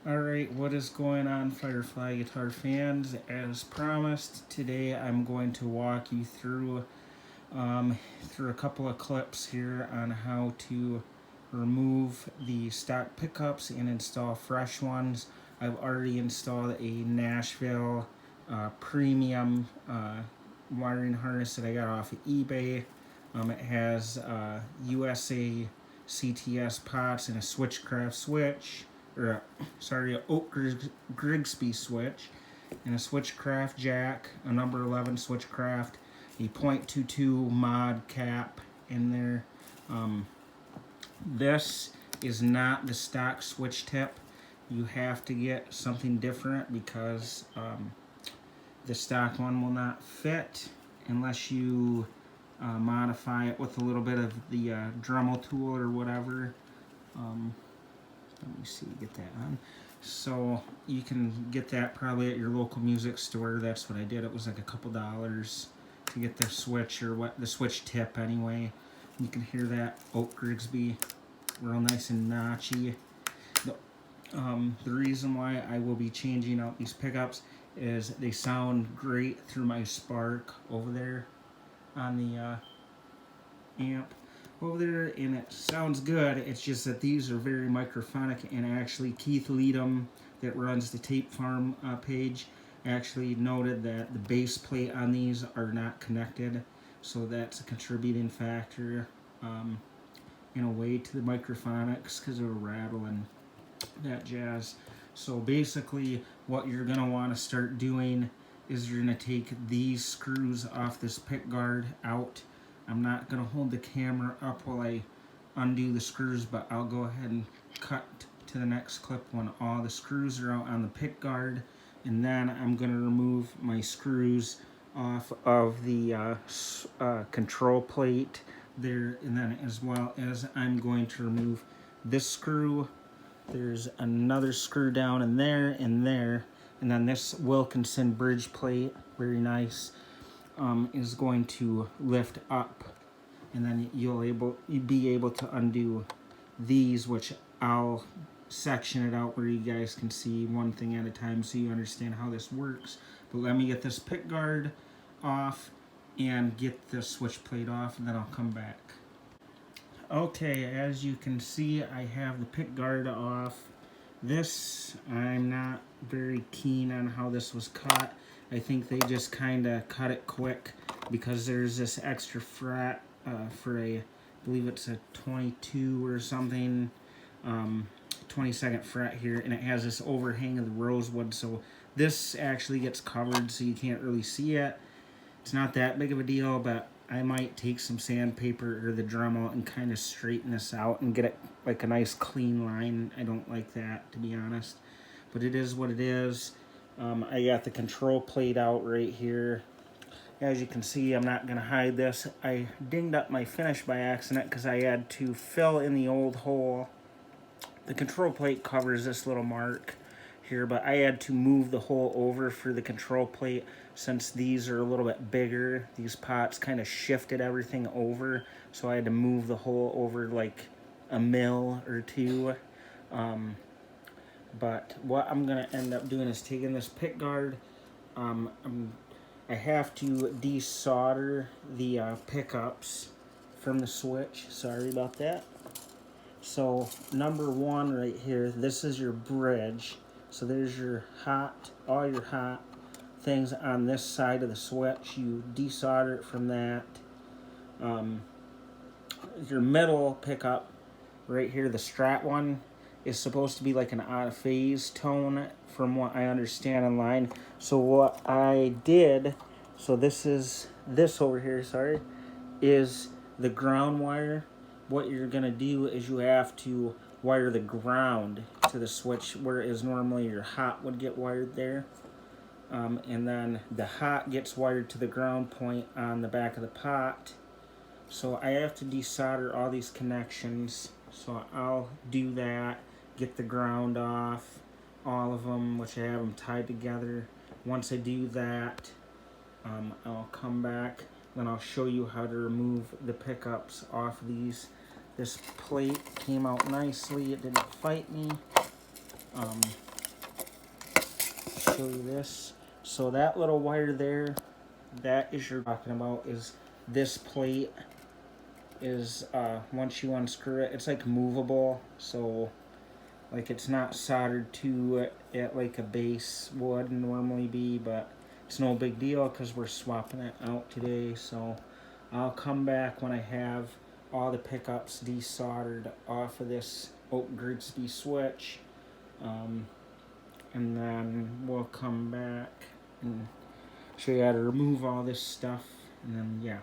Alright, what is going on, Firefly guitar fans? As promised, today I'm going to walk you through a couple of clips here on how to remove the stock pickups and install fresh ones. I've already installed a Nashville premium wiring harness that I got off of eBay. It has USA CTS pots and a Switchcraft switch, or an Oak Grigsby switch, and a Switchcraft jack, a number 11 Switchcraft, a .22 mod cap in there. This is not the stock switch tip. You have to get something different because the stock one will not fit unless you modify it with a little bit of the Dremel tool or whatever. Let me see, get that on. So you can get that probably at your local music store. That's what I did. It was like a couple dollars to get the switch, or what, the switch tip anyway. You can hear that Oak Grigsby, real nice and notchy. The reason why I will be changing out these pickups is they sound great through my Spark over there on the amp over there, and it sounds good. It's just that these are very microphonic, and actually Keith Leadham, that runs the Tape Farm page, actually noted that the base plate on these are not connected, so that's a contributing factor in a way to the microphonics because of a rattle and that jazz. So basically what you're going to want to start doing is you're going to take these screws off this pick guard out. I'm not going to hold the camera up while I undo the screws, but I'll go ahead and cut to the next clip when all the screws are out on the pick guard, and then I'm going to remove my screws off of the control plate there, and then as well as I'm going to remove this screw. There's another screw down in there and there, and then this Wilkinson bridge plate, very nice, is going to lift up, and then you'll be able to undo these, which I'll section it out where you guys can see one thing at a time so you understand how this works. But let me get this pick guard off and get the switch plate off, and then I'll come back. Okay, as you can see, I have the pick guard off. This, I'm not very keen on how this was cut. I think they just kind of cut it quick because there's this extra fret for I believe it's a 22 or something, 22nd fret here, and it has this overhang of the rosewood, so this actually gets covered so you can't really see it. It's not that big of a deal, but I might take some sandpaper or the Dremel and kind of straighten this out and get it like a nice clean line. I don't like that, to be honest, but it is what it is. I got the control plate out right here. As you can see, I'm not going to hide this. I dinged up my finish by accident because I had to fill in the old hole. The control plate covers this little mark here, but I had to move the hole over for the control plate since these are a little bit bigger. These pots kind of shifted everything over, so I had to move the hole over like a mil or two. But what I'm going to end up doing is taking this pick guard. I have to desolder the pickups from the switch. Sorry about that. So number one right here, this is your bridge. So there's your all your hot things on this side of the switch. You desolder it from that. Your middle pickup right here, the Strat one, is supposed to be like an out of phase tone from what I understand online. So what I did, so this over here, sorry, is the ground wire. What you're gonna do is you have to wire the ground to the switch, whereas normally your hot would get wired there. And then the hot gets wired to the ground point on the back of the pot. So I have to desolder all these connections. So I'll do that, get the ground off, all of them, which I have them tied together. Once I do that, I'll come back, then I'll show you how to remove the pickups off these. This plate came out nicely, it didn't fight me. show you this. So that little wire there, that is you're talking about, is this plate is, once you unscrew it, it's like movable, so like it's not soldered to it at like a base would normally be, but it's no big deal because we're swapping it out today. So I'll come back when I have all the pickups desoldered off of this Oak Grigsby switch, and then we'll come back and show you how to remove all this stuff, and then yeah.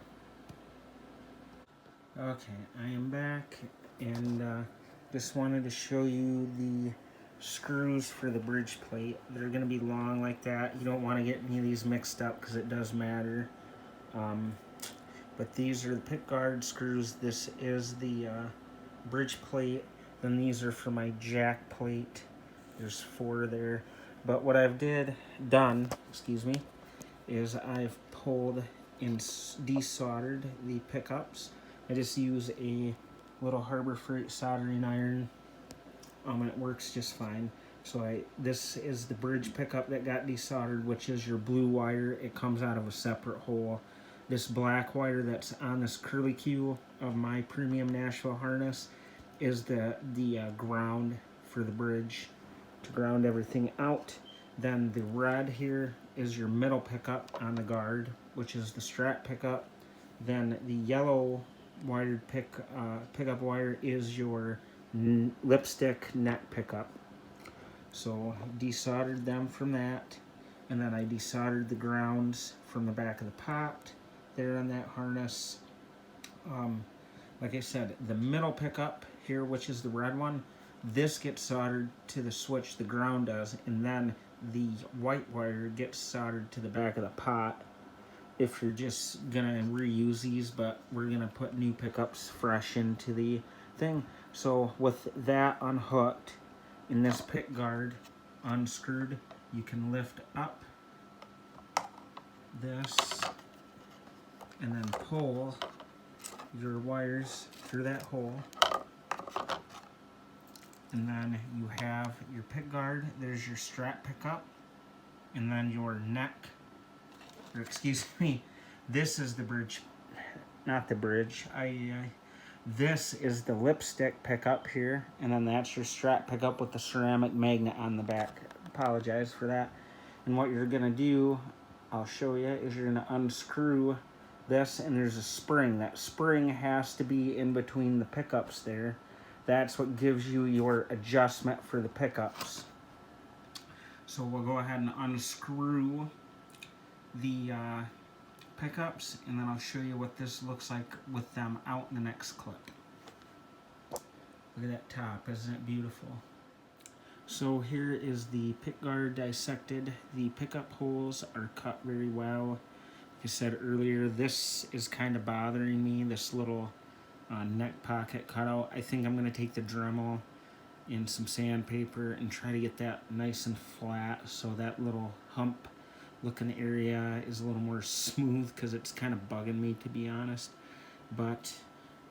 Okay, I am back, and just wanted to show you the screws for the bridge plate. They're going to be long like that. You don't want to get any of these mixed up because it does matter. But these are the pick guard screws. This is the bridge plate. Then these are for my jack plate. There's 4 there. But what I've done, is I've pulled and desoldered the pickups. I just use a little Harbor Freight soldering iron, and it works just fine. So this is the bridge pickup that got desoldered, which is your blue wire. It comes out of a separate hole. This black wire that's on this curly Q of my premium Nashville harness is the ground for the bridge to ground everything out. Then the red here is your middle pickup on the guard, which is the strap pickup. Then the yellow wired pickup wire is your lipstick neck pickup. So I desoldered them from that, and then I desoldered the grounds from the back of the pot there on that harness. Like I said, the middle pickup here, which is the red one, this gets soldered to the switch, the ground does, and then the white wire gets soldered to the back of the pot if you're just gonna reuse these, but we're gonna put new pickups fresh into the thing. So with that unhooked and this pick guard unscrewed, you can lift up this and then pull your wires through that hole, and then you have your pick guard. There's your strap pickup, and then your neck, or excuse me, this is the bridge, not the bridge, this is the lipstick pickup here, and then that's your strap pickup with the ceramic magnet on the back. Apologize for that. And what you're gonna do, I'll show you, is you're gonna unscrew this, and there's a spring. That spring has to be in between the pickups there. That's what gives you your adjustment for the pickups. So we'll go ahead and unscrew the pickups, and then I'll show you what this looks like with them out in the next clip. Look at that top, isn't it beautiful? So here is the pick guard dissected. The pickup holes are cut very well. Like I said earlier, this is kind of bothering me, this little neck pocket cutout. I think I'm going to take the Dremel and some sandpaper and try to get that nice and flat so that little hump looking area is a little more smooth, because it's kind of bugging me, to be honest. But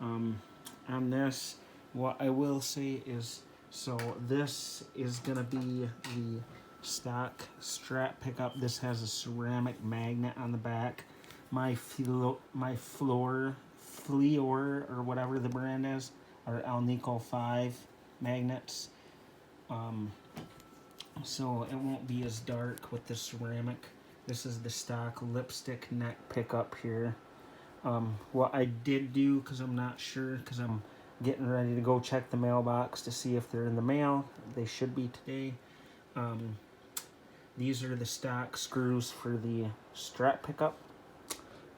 on this, what I will say is, so this is going to be the stock strap pickup. This has a ceramic magnet on the back. My Fftl, or whatever the brand is, are Alnico 5 magnets. So it won't be as dark with the ceramic. This is the stock lipstick neck pickup here. What I did do, because I'm not sure, because I'm getting ready to go check the mailbox to see if they're in the mail. They should be today. These are the stock screws for the strap pickup.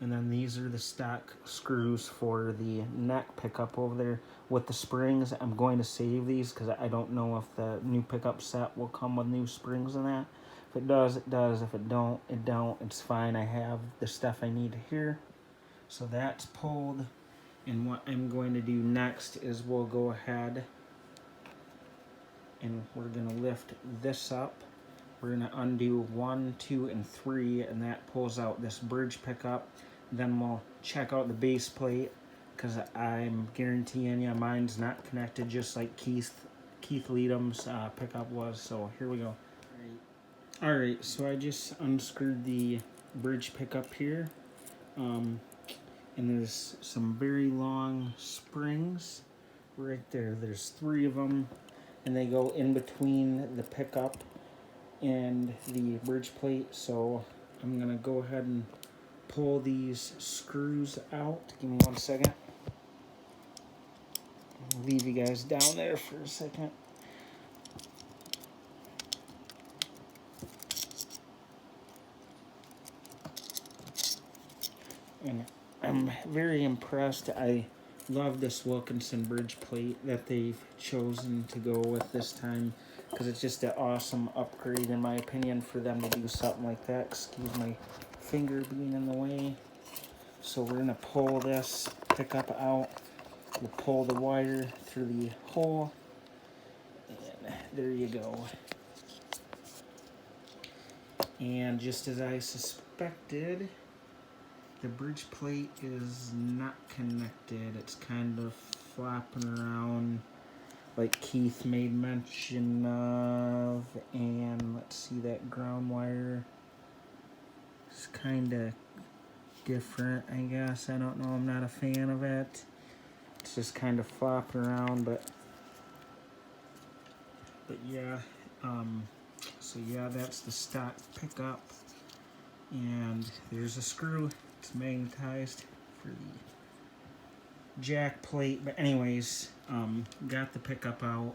And then these are the stock screws for the neck pickup over there with the springs. I'm going to save these because I don't know if the new pickup set will come with new springs in that. If it does, it does. If it don't, it don't. It's fine. I have the stuff I need here. So that's pulled. And what I'm going to do next is we'll go ahead and we're going to lift this up. We're going to undo 1, 2, and 3, and that pulls out this bridge pickup. Then we'll check out the base plate, because I'm guaranteeing you mine's not connected, just like Keith Leadham's pickup was. So here we go. Alright, so I just unscrewed the bridge pickup here. And there's some very long springs right there. There's 3 of them, and they go in between the pickup and the bridge plate. So I'm gonna go ahead and pull these screws out. Give me 1 second. I'll leave you guys down there for a second. And I'm very impressed. I love this Wilkinson bridge plate that they've chosen to go with this time, because it's just an awesome upgrade in my opinion for them to do something like that. Excuse my finger being in the way. So we're gonna pull this pickup out. We'll pull the wire through the hole, and there you go. And just as I suspected, the bridge plate is not connected. It's kind of flopping around like Keith made mention of. And let's see, that ground wire is kind of different, I guess. I don't know, I'm not a fan of it. It's just kind of flopping around, but yeah. So yeah, that's the stock pickup. And there's a screw. It's magnetized for the jack plate. But anyways, got the pickup out.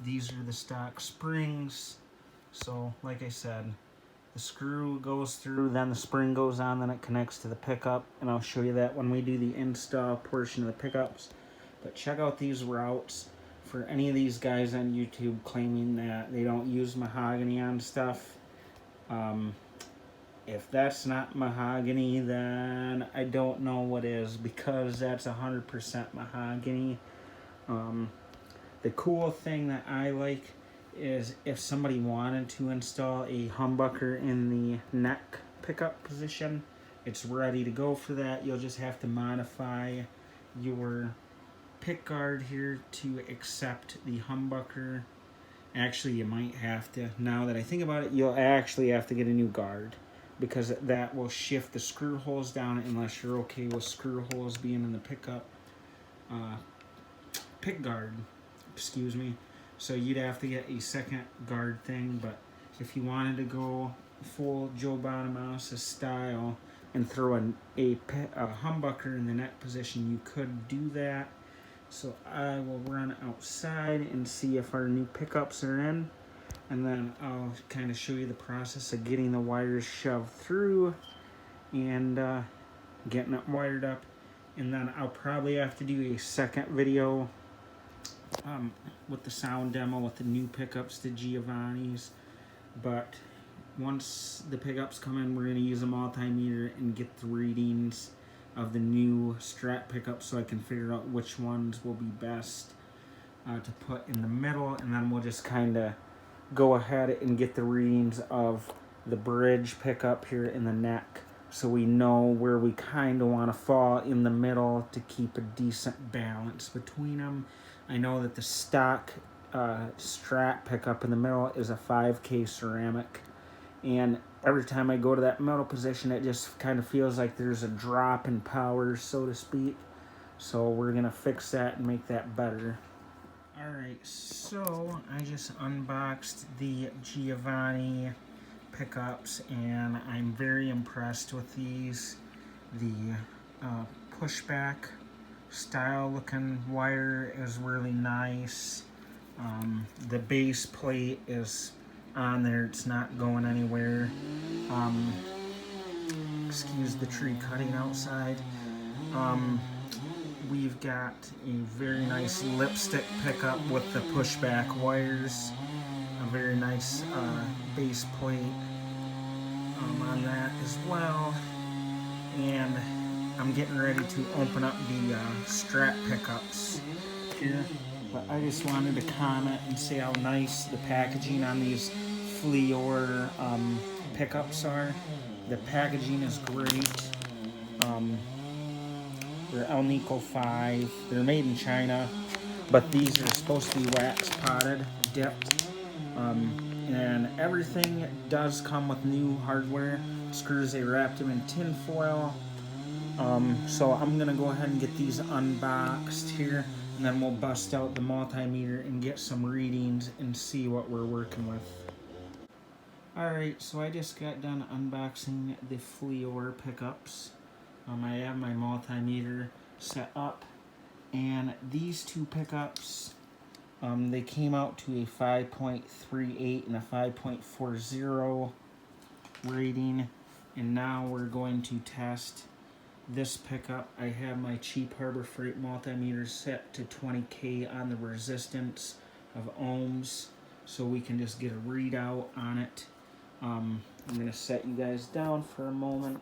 These are the stock springs. So like I said, the screw goes through, then the spring goes on, then it connects to the pickup. And I'll show you that when we do the install portion of the pickups. But check out these routes. For any of these guys on YouTube claiming that they don't use mahogany on stuff, if that's not mahogany, then I don't know what is, because that's 100% mahogany. The cool thing that I like is if somebody wanted to install a humbucker in the neck pickup position, it's ready to go for that. You'll just have to modify your pick guard here to accept the humbucker. Actually, you might have to, now that I think about it, you'll actually have to get a new guard, because that will shift the screw holes down unless you're okay with screw holes being in the pickup pick guard, excuse me. So you'd have to get a second guard thing. But if you wanted to go full Joe Bonamassa style and throw a humbucker in the neck position, you could do that. So I will run outside and see if our new pickups are in, and then I'll kind of show you the process of getting the wires shoved through and getting it wired up. And then I'll probably have to do a second video with the sound demo with the new pickups, the Giovanni's. But once the pickups come in, we're going to use a multimeter and get the readings of the new Strat pickups, so I can figure out which ones will be best to put in the middle. And then we'll just kind of go ahead and get the readings of the bridge pickup here in the neck, so we know where we kind of want to fall in the middle to keep a decent balance between them. I know that the stock Strat pickup in the middle is a 5K ceramic, and every time I go to that middle position, it just kind of feels like there's a drop in power, so to speak. So we're going to fix that and make that better. Alright, so I just unboxed the Giovanni pickups, and I'm very impressed with these. The pushback style looking wire is really nice. The base plate is on there, it's not going anywhere. Excuse the tree cutting outside. We've got a very nice lipstick pickup with the pushback wires, a very nice base plate on that as well. And I'm getting ready to open up the Strat pickups here. But I just wanted to comment and say how nice the packaging on these Fftl pickups are. The packaging is great. They're Alnico 5. They're made in China, but these are supposed to be wax potted, dipped. And And everything does come with new hardware. Screws, they wrapped them in tin foil. So I'm gonna go ahead and get these unboxed here, and then we'll bust out the multimeter and get some readings and see what we're working with. Alright, so I just got done unboxing the Fftl pickups. I have my multimeter set up, and these two pickups, they came out to a 5.38 and a 5.40 rating, and now we're going to test this pickup. I have my cheap Harbor Freight multimeter set to 20K on the resistance of ohms, so we can just get a readout on it. I'm going to set you guys down for a moment.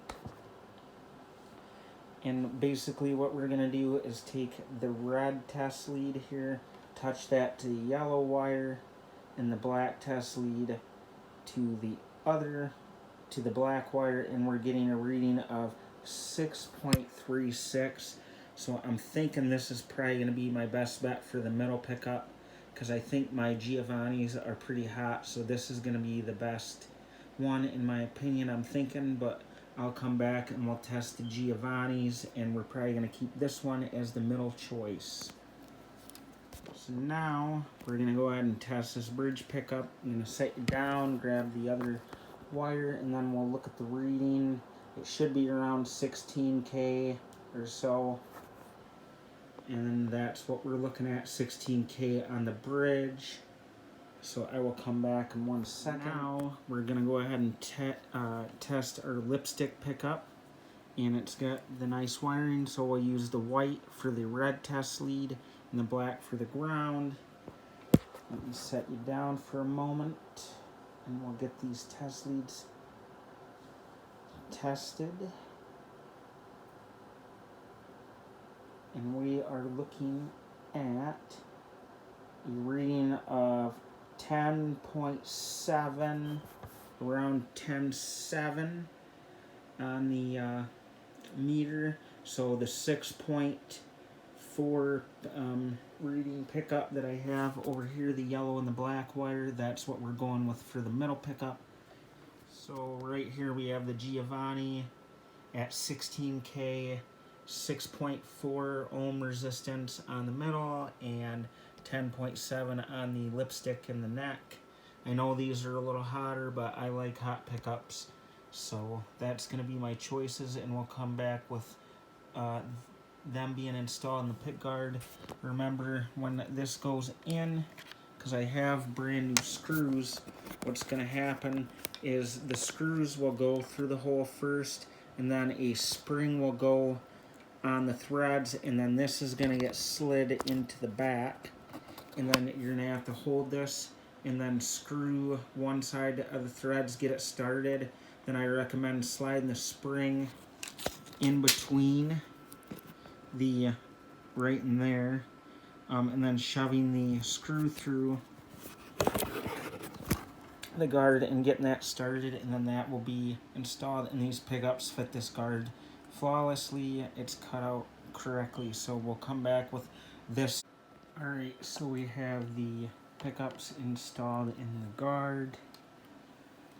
And basically what we're going to do is take the red test lead here, touch that to the yellow wire, and the black test lead to the black wire, and we're getting a reading of 6.36. So I'm thinking this is probably going to be my best bet for the middle pickup, because I think my Giovanni's are pretty hot, so this is going to be the best one in my opinion, I'm thinking, but I'll come back and we'll test the Giovanni's, and we're probably going to keep this one as the middle choice. So now we're going to go ahead and test this bridge pickup. I'm going to set you down, grab the other wire, and then we'll look at the reading. It should be around 16K or so, and that's what we're looking at, 16K on the bridge. So I will come back in 1 second. Now we're going to go ahead and test our lipstick pickup, and it's got the nice wiring, so we'll use the white for the red test lead and the black for the ground. Let me set you down for a moment, and we'll get these test leads tested. And we are looking at a reading of 10.7, around 10.7 on the meter. So the 6.4 reading pickup that I have over here, the yellow and the black wire, that's what we're going with for the middle pickup. So right here we have the Giovanni at 16K, 6.4 ohm resistance on the middle, and 10.7 on the lipstick and the neck. I know these are a little hotter, but I like hot pickups, so that's going to be my choices, and we'll come back with them being installed in the pick guard. Remember, when this goes in, because I have brand new screws, what's going to happen is the screws will go through the hole first, and then a spring will go on the threads, and then this is going to get slid into the back, and then you're going to have to hold this and then screw one side of the threads, get it started. Then I recommend sliding the spring in between the right in there, and then shoving the screw through the guard and getting that started, and then that will be installed. And these pickups fit this guard flawlessly. It's cut out correctly, so we'll come back with this. Alright, so we have the pickups installed in the guard.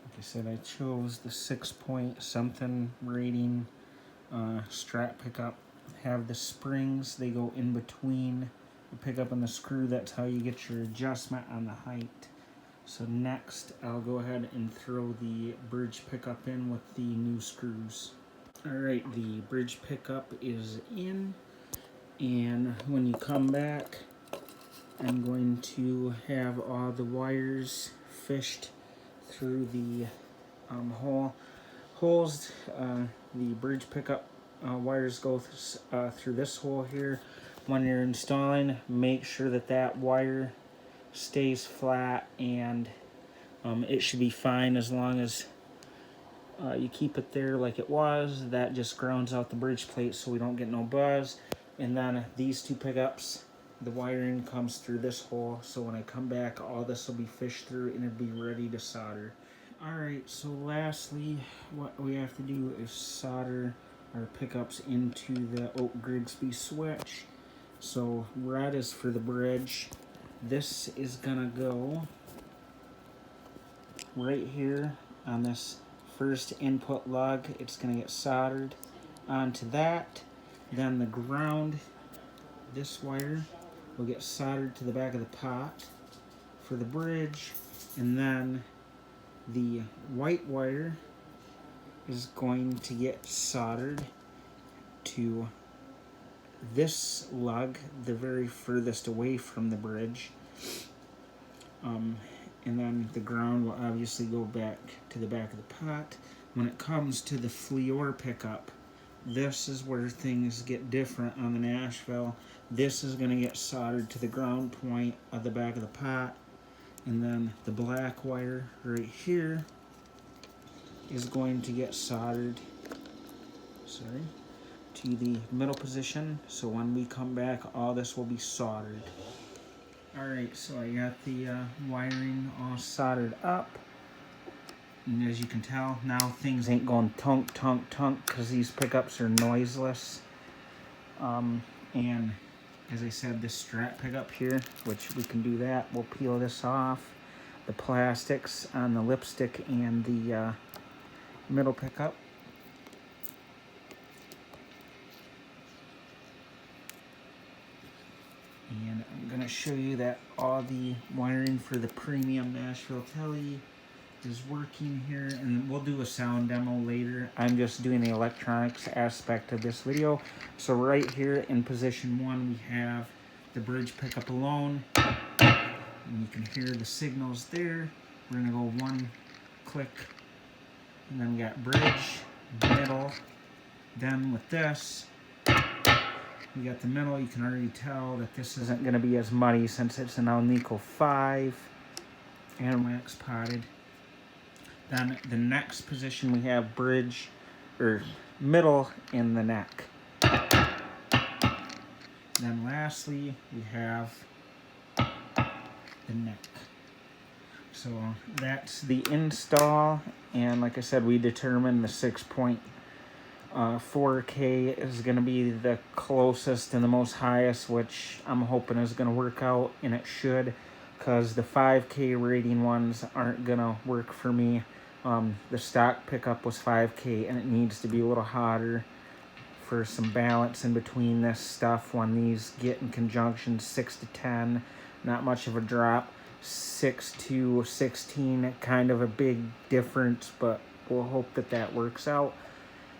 Like I said, I chose the 6-point-something rating strap pickup. Have the springs, they go in between the pickup and the screw. That's how you get your adjustment on the height. So next, I'll go ahead and throw the bridge pickup in with the new screws. Alright, the bridge pickup is in, and when you come back, I'm going to have all the wires fished through the holes. The bridge pickup wires go through this hole here. When you're installing, make sure that that wire stays flat, and it should be fine as long as you keep it there like it was. That just grounds out the bridge plate so we don't get no buzz. And then these two pickups, the wiring comes through this hole, so when I come back, all this will be fished through and it'll be ready to solder. Alright, so lastly, what we have to do is solder our pickups into the Oak Grigsby switch. So red is for the bridge. This is gonna go right here on this first input lug, it's going to get soldered onto that. Then the ground, this wire, will get soldered to the back of the pot for the bridge. And then the white wire is going to get soldered to this lug, the very furthest away from the bridge. And then the ground will obviously go back to the back of the pot. When it comes to the Fftl pickup, this is where things get different on the Nashville. This is going to get soldered to the ground point of the back of the pot. And then the black wire right here is going to get soldered, to the middle position. So when we come back, all this will be soldered. Alright, so I got the wiring all soldered up. And as you can tell, now things ain't going tunk, tunk, tunk, because these pickups are noiseless. And as I said, this strap pickup here, which we can do that, we'll peel this off. The plastics on the lipstick and the middle pickup. And I'm going to show you that all the wiring for the premium Nashville telly is working here, and we'll do a sound demo later. I'm just doing the electronics aspect of this video. So right here in position 1, we have the bridge pickup alone, and you can hear the signals there. We're going to go 1 click, and then we got bridge, middle. Then with this, we got the middle. You can already tell that this isn't going to be as muddy since it's an Alnico 5 and wax potted. Then the next position we have bridge, or middle in the neck. Then lastly we have the neck. So that's the install, and like I said, we determined the 6.4K is going to be the closest and the most highest, which I'm hoping is going to work out, and it should, because the 5K rating ones aren't going to work for me. The stock pickup was 5K, and it needs to be a little hotter for some balance in between this stuff. When these get in conjunction 6 to 10, not much of a drop. 6 to 16, kind of a big difference, but we'll hope that that works out.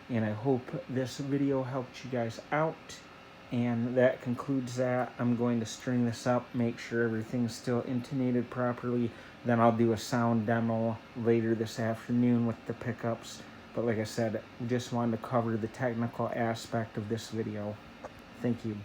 And I hope this video helped you guys out. And that concludes that. I'm going to string this up, make sure everything's still intonated properly. Then I'll do a sound demo later this afternoon with the pickups. But like I said, just wanted to cover the technical aspect of this video. Thank you.